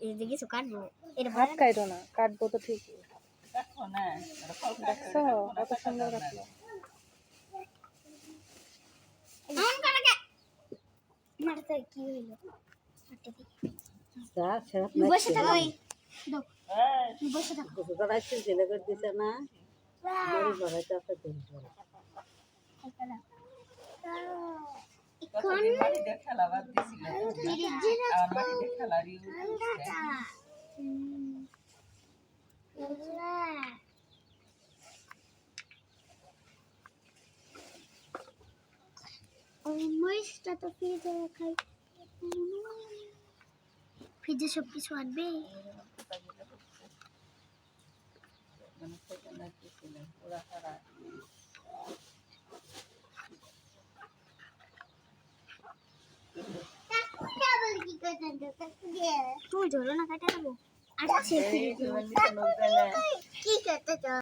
এদিকে কিছু কাটবো হাত কাটো না, কাটবো তো ঠিকই। দেখছো কত সুন্দর কাটলো। মারতে কি হইলো বসে থাকো বসে থাকো না বড়ি ভরাইতে আছে তেল ভরা। মরিচটা তো ফ্রিজে রাখাই ফ্রিজে সব কিছু আনবে তুমি ধরো না কাটা দেবো আচ্ছা কি করতে চাও